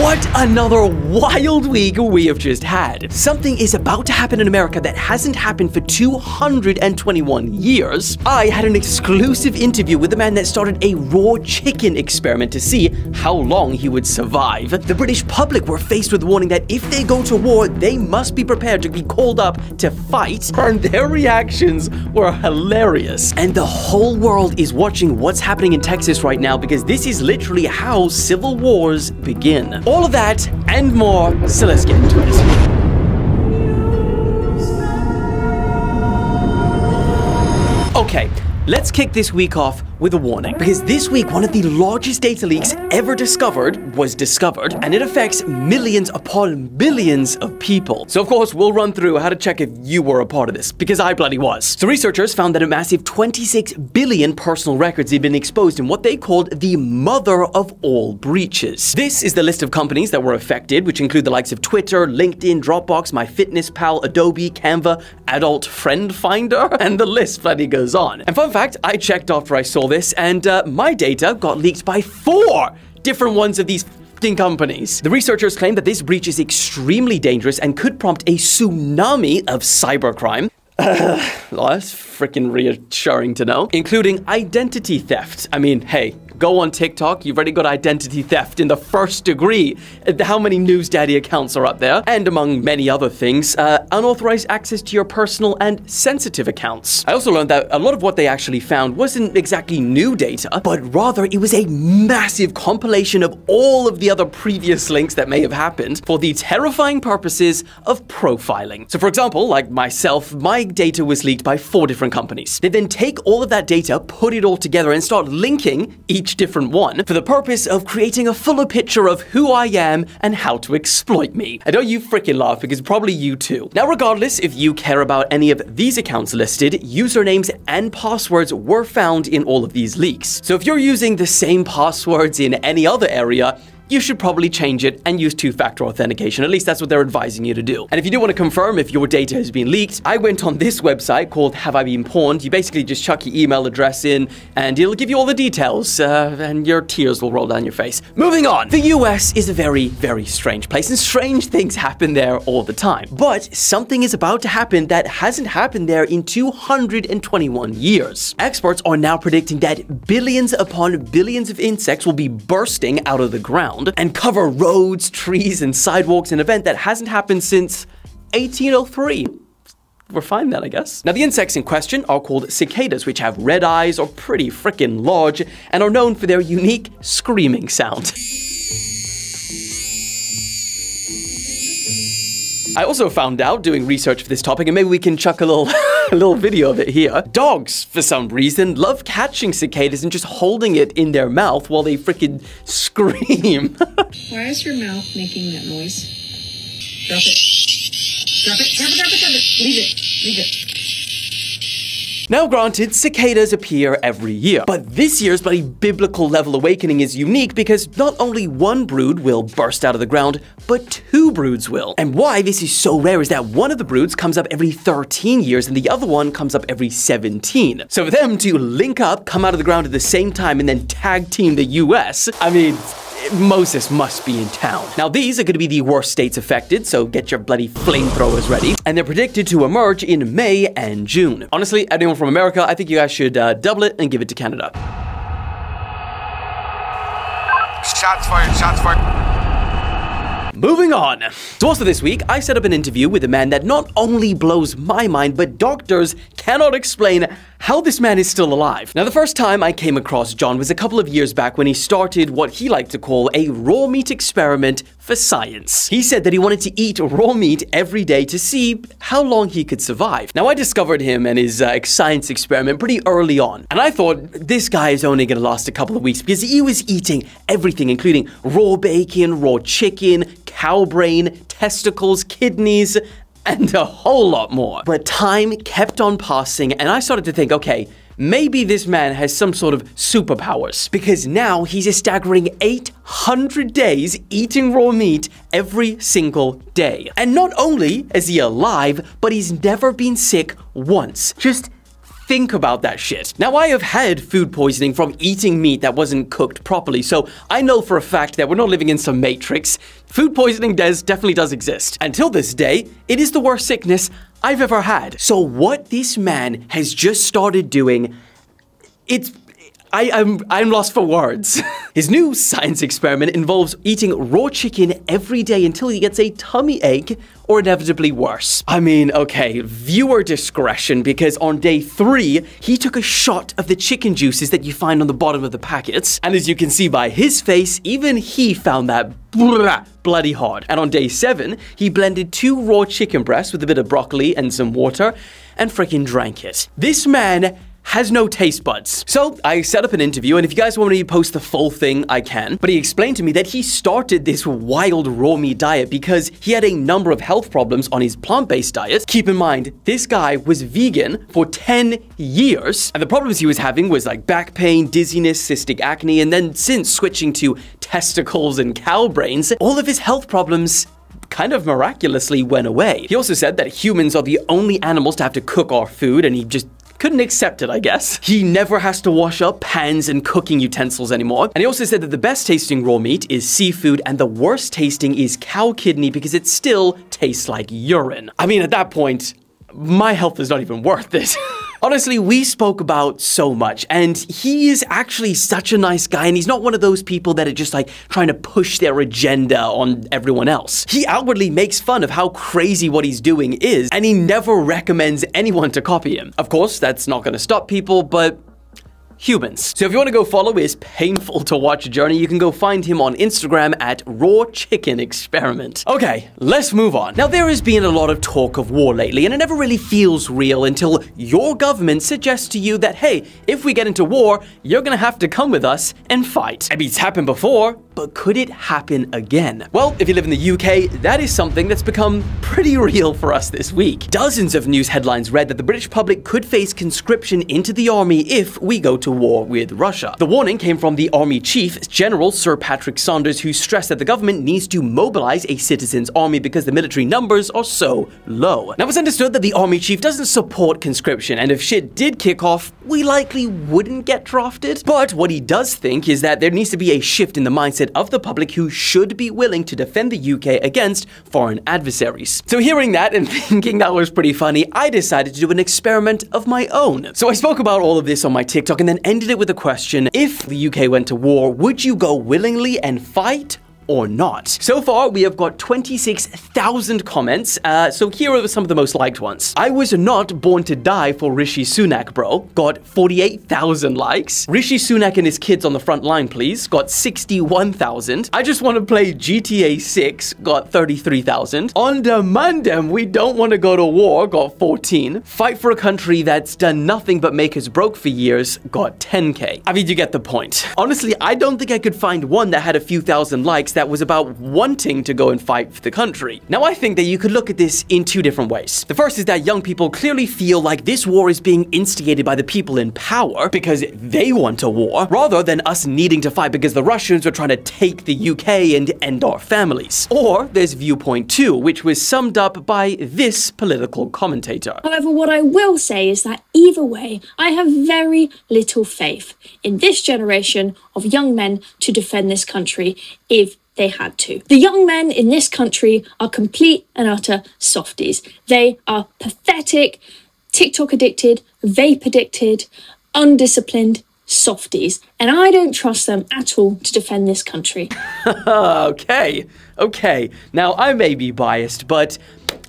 What another wild week we have just had. Something is about to happen in America that hasn't happened for 221 years. I had an exclusive interview with the man that started a raw chicken experiment to see how long he would survive. The British public were faced with the warning that if they go to war, they must be prepared to be called up to fight, and their reactions were hilarious. And the whole world is watching what's happening in Texas right now because this is literally how civil wars begin. All of that and more, so let's get into it. Okay, let's kick this week off with a warning, because this week one of the largest data leaks ever was discovered, and it affects millions upon billions of people. So of course we'll run through how to check if you were a part of this, because I bloody was. So researchers found that a massive 26 billion personal records had been exposed in what they called the mother of all breaches. This is the list of companies that were affected, which include the likes of Twitter, LinkedIn, Dropbox, MyFitnessPal, Adobe, Canva, Adult Friend Finder, and the list bloody goes on. And fun fact, I checked after I saw this, and my data got leaked by 4 different ones of these companies. The researchers claim that this breach is extremely dangerous and could prompt a tsunami of cybercrime. Well, that's freaking reassuring to know, including identity theft. I mean, hey, go on TikTok, you've already got identity theft in the 1st degree. How many News Daddy accounts are up there? And among many other things, unauthorized access to your personal and sensitive accounts. I also learned that a lot of what they actually found wasn't exactly new data, but rather it was a massive compilation of all of the other previous links that may have happened for the terrifying purposes of profiling. So for example, like myself, my data was leaked by 4 different companies. They then take all of that data, put it all together, and start linking each different one for the purpose of creating a fuller picture of who I am and how to exploit me. I know you freaking laugh, because probably you too. Now, regardless if you care about any of these accounts listed, usernames and passwords were found in all of these leaks. So if you're using the same passwords in any other area, you should probably change it and use 2-factor authentication. At least that's what they're advising you to do. And if you do want to confirm if your data has been leaked, I went on this website called Have I Been Pawned. You basically just chuck your email address in and it'll give you all the details, and your tears will roll down your face. Moving on. The US is a very, very strange place, and strange things happen there all the time. But something is about to happen that hasn't happened there in 221 years. Experts are now predicting that billions upon billions of insects will be bursting out of the ground and cover roads, trees, and sidewalks, an event that hasn't happened since 1803. We're fine then, I guess. Now, the insects in question are called cicadas, which have red eyes, are pretty freaking large, and are known for their unique screaming sound. I also found out, doing research for this topic, and maybe we can chuck a little video of it here. Dogs, for some reason, love catching cicadas and just holding it in their mouth while they freaking scream. Why is your mouth making that noise? Drop it. Drop it, drop it, drop it, drop it. Leave it, leave it. Now granted, cicadas appear every year, but this year's bloody biblical level awakening is unique because not only one brood will burst out of the ground, but 2 broods will. And why this is so rare is that one of the broods comes up every 13 years and the other one comes up every 17. So for them to link up, come out of the ground at the same time, and then tag team the US, I mean, Moses must be in town. Now, these are going to be the worst states affected, so get your bloody flamethrowers ready. And they're predicted to emerge in May and June. Honestly, anyone from America, I think you guys should double it and give it to Canada. Shots fired, shots fired. Moving on. So also this week, I set up an interview with a man that not only blows my mind, but doctors cannot explain how this man is still alive. Now, the first time I came across John was a couple of years back when he started what he liked to call a raw meat experiment for science. He said that he wanted to eat raw meat every day to see how long he could survive. Now, I discovered him and his science experiment pretty early on, and I thought this guy is only gonna last a couple of weeks because he was eating everything, including raw bacon, raw chicken, cow brain, testicles, kidneys, and a whole lot more. But time kept on passing, and I started to think, okay, maybe this man has some sort of superpowers, because now he's a staggering 800 days eating raw meat every single day. And not only is he alive, but he's never been sick once. Just think about that shit. Now, I have had food poisoning from eating meat that wasn't cooked properly, so I know for a fact that we're not living in some matrix. Food poisoning definitely does exist. Until this day, it is the worst sickness I've ever had. So what this man has just started doing, I'm lost for words. His new science experiment involves eating raw chicken every day until he gets a tummy ache or inevitably worse. I mean, okay, viewer discretion, because on day 3, he took a shot of the chicken juices that you find on the bottom of the packets. And as you can see by his face, even he found that bloody hard. And on day 7, he blended 2 raw chicken breasts with a bit of broccoli and some water and freaking drank it. This man has no taste buds. So I set up an interview, and if you guys want me to post the full thing, I can. But he explained to me that he started this wild raw meat diet because he had a number of health problems on his plant-based diet. Keep in mind, this guy was vegan for 10 years, and the problems he was having was like back pain, dizziness, cystic acne, and then since switching to testicles and cow brains, all of his health problems kind of miraculously went away. He also said that humans are the only animals to have to cook our food, and he just couldn't accept it, I guess. He never has to wash up pans and cooking utensils anymore. And he also said that the best tasting raw meat is seafood and the worst tasting is cow kidney because it still tastes like urine. I mean, at that point, my health is not even worth it. Honestly, we spoke about so much, and he is actually such a nice guy, and he's not one of those people that are just like trying to push their agenda on everyone else. He outwardly makes fun of how crazy what he's doing is, and he never recommends anyone to copy him. Of course, that's not going to stop people, but humans. So if you want to go follow his painful to watch journey, you can go find him on Instagram at Raw Chicken Experiment. Okay, let's move on. Now, there has been a lot of talk of war lately, and it never really feels real until your government suggests to you that, hey, if we get into war, you're gonna have to come with us and fight. I mean, it's happened before, but could it happen again? Well, if you live in the UK, that is something that's become pretty real for us this week. Dozens of news headlines read that the British public could face conscription into the army if we go to war with Russia. The warning came from the Army Chief, General Sir Patrick Saunders, who stressed that the government needs to mobilize a citizens' army because the military numbers are so low. Now, it's understood that the Army Chief doesn't support conscription, and if shit did kick off, we likely wouldn't get drafted. But what he does think is that there needs to be a shift in the mindset of the public who should be willing to defend the UK against foreign adversaries. So hearing that and thinking that was pretty funny, I decided to do an experiment of my own. So I spoke about all of this on my TikTok and then ended it with a question: if the UK went to war, would you go willingly and fight or not? So far, we have got 26,000 comments, so here are some of the most liked ones. I was not born to die for Rishi Sunak, bro. Got 48,000 likes. Rishi Sunak and his kids on the front line, please. Got 61,000. I just want to play GTA 6. Got 33,000. On Demandem, we don't want to go to war. Got 14. Fight for a country that's done nothing but make us broke for years. Got 10K. I mean, you get the point. Honestly, I don't think I could find one that had a few thousand likes that was about wanting to go and fight for the country. Now, I think that you could look at this in 2 different ways. The first is that young people clearly feel like this war is being instigated by the people in power because they want a war, rather than us needing to fight because the Russians are trying to take the UK and end our families. Or there's viewpoint 2, which was summed up by this political commentator. However, what I will say is that either way, I have very little faith in this generation of young men to defend this country if they had to. The young men in this country are complete and utter softies. They are pathetic, TikTok addicted, vape addicted, undisciplined softies. And I don't trust them at all to defend this country. Okay. Now, I may be biased, but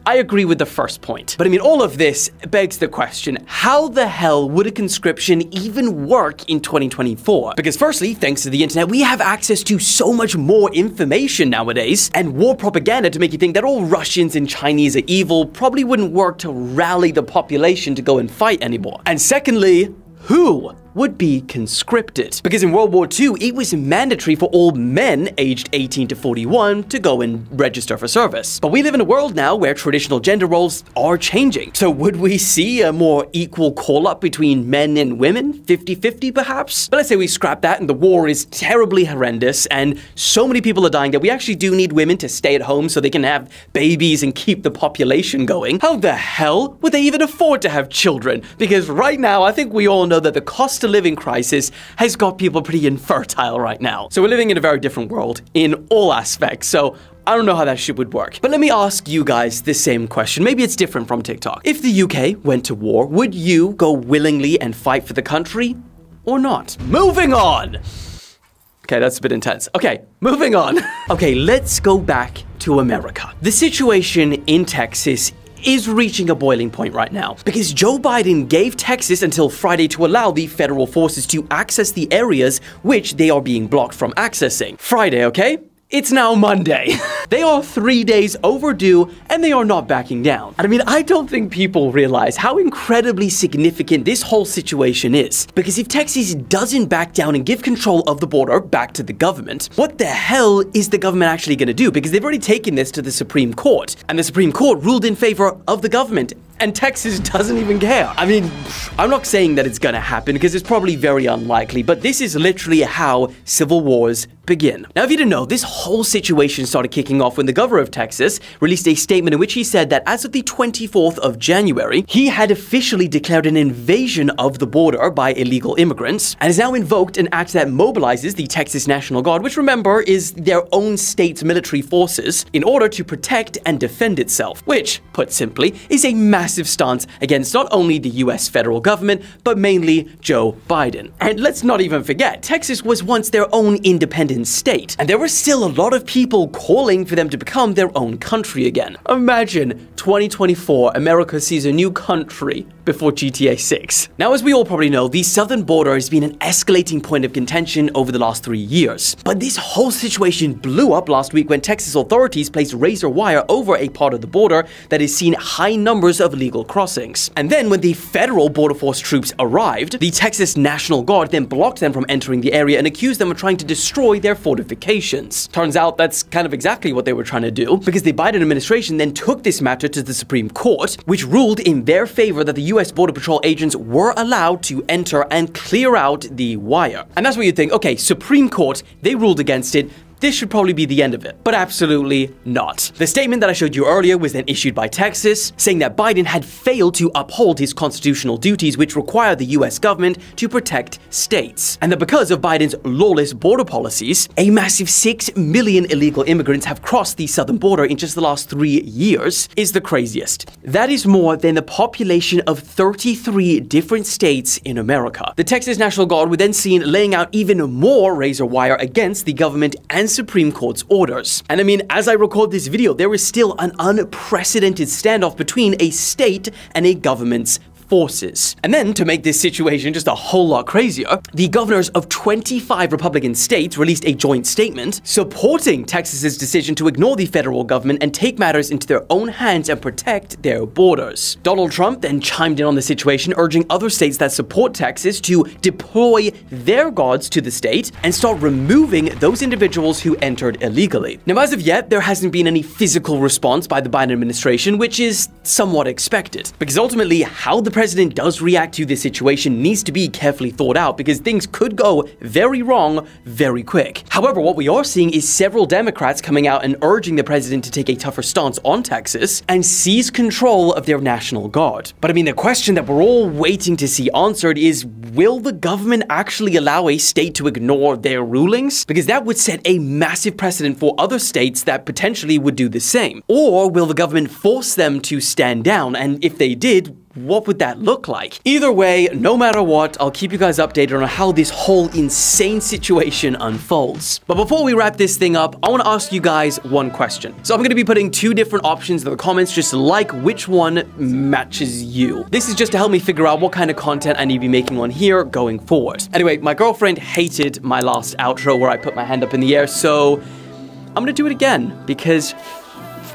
I agree with the first point. But I mean, all of this begs the question, how the hell would a conscription even work in 2024? Because firstly, thanks to the internet, we have access to so much more information nowadays, and war propaganda to make you think that all Russians and Chinese are evil probably wouldn't work to rally the population to go and fight anymore. And secondly, who would be conscripted. Because in World War II, it was mandatory for all men aged 18 to 41 to go and register for service. But we live in a world now where traditional gender roles are changing. So would we see a more equal call-up between men and women? 50-50 perhaps? But let's say we scrap that and the war is terribly horrendous and so many people are dying that we actually do need women to stay at home so they can have babies and keep the population going. How the hell would they even afford to have children? Because right now, I think we all know that the cost of living crisis has got people pretty infertile right now. So we're living in a very different world in all aspects. So I don't know how that shit would work. But let me ask you guys the same question. Maybe it's different from TikTok. If the UK went to war, would you go willingly and fight for the country or not? Moving on. Okay, that's a bit intense. Okay, moving on. Okay, let's go back to America. The situation in Texas is reaching a boiling point right now because Joe Biden gave Texas until Friday to allow the federal forces to access the areas which they are being blocked from accessing. Friday, okay? It's now Monday. They are 3 days overdue and they are not backing down. And I mean, I don't think people realize how incredibly significant this whole situation is. Because if Texas doesn't back down and give control of the border back to the government, what the hell is the government actually going to do? Because they've already taken this to the Supreme Court. And the Supreme Court ruled in favor of the government. And Texas doesn't even care. I mean, I'm not saying that it's gonna happen because it's probably very unlikely, but this is literally how civil wars begin. Now, if you didn't know, this whole situation started kicking off when the governor of Texas released a statement in which he said that as of the 24th of January, he had officially declared an invasion of the border by illegal immigrants and has now invoked an act that mobilizes the Texas National Guard, which remember is their own state's military forces, in order to protect and defend itself, which, put simply, is a massive stance against not only the US federal government, but mainly Joe Biden. And let's not even forget, Texas was once their own independent state, and there were still a lot of people calling for them to become their own country again. Imagine 2024, America sees a new country before GTA 6. Now, as we all probably know, the southern border has been an escalating point of contention over the last 3 years. But this whole situation blew up last week when Texas authorities placed razor wire over a part of the border that has seen high numbers of illegal crossings. And then when the federal border force troops arrived, the Texas National Guard then blocked them from entering the area and accused them of trying to destroy their fortifications. Turns out that's kind of exactly what they were trying to do, because the Biden administration then took this matter to the Supreme Court, which ruled in their favor that the US Border Patrol agents were allowed to enter and clear out the wire. And that's what you'd think, okay, Supreme Court, they ruled against it. This should probably be the end of it, but absolutely not. The statement that I showed you earlier was then issued by Texas, saying that Biden had failed to uphold his constitutional duties, which require the US government to protect states. And that because of Biden's lawless border policies, a massive 6 million illegal immigrants have crossed the southern border in just the last 3 years is the craziest. That is more than the population of 33 different states in America. The Texas National Guard were then seen laying out even more razor wire against the government and Supreme Court's orders. And I mean, as I record this video, there is still an unprecedented standoff between a state and a government's forces. And then, to make this situation just a whole lot crazier, the governors of 25 Republican states released a joint statement supporting Texas's decision to ignore the federal government and take matters into their own hands and protect their borders. Donald Trump then chimed in on the situation, urging other states that support Texas to deploy their guards to the state and start removing those individuals who entered illegally. Now, as of yet, there hasn't been any physical response by the Biden administration, which is somewhat expected, because ultimately, how the president does react to this situation needs to be carefully thought out, because things could go very wrong very quick. However, what we are seeing is several Democrats coming out and urging the president to take a tougher stance on Texas and seize control of their National Guard. But I mean, the question that we're all waiting to see answered is, will the government actually allow a state to ignore their rulings? Because that would set a massive precedent for other states that potentially would do the same. Or will the government force them to stand down? And if they did, what would that look like? Either way, no matter what, I'll keep you guys updated on how this whole insane situation unfolds. But before we wrap this thing up, I want to ask you guys one question. So I'm going to be putting 2 different options in the comments, just like which one matches you. This is just to help me figure out what kind of content I need to be making on here going forward. Anyway, my girlfriend hated my last outro where I put my hand up in the air, so I'm going to do it again because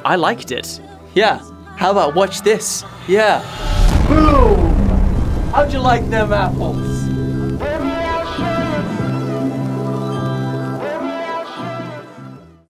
I liked it. Yeah. How about watch this? Yeah. Boom! How'd you like them apples?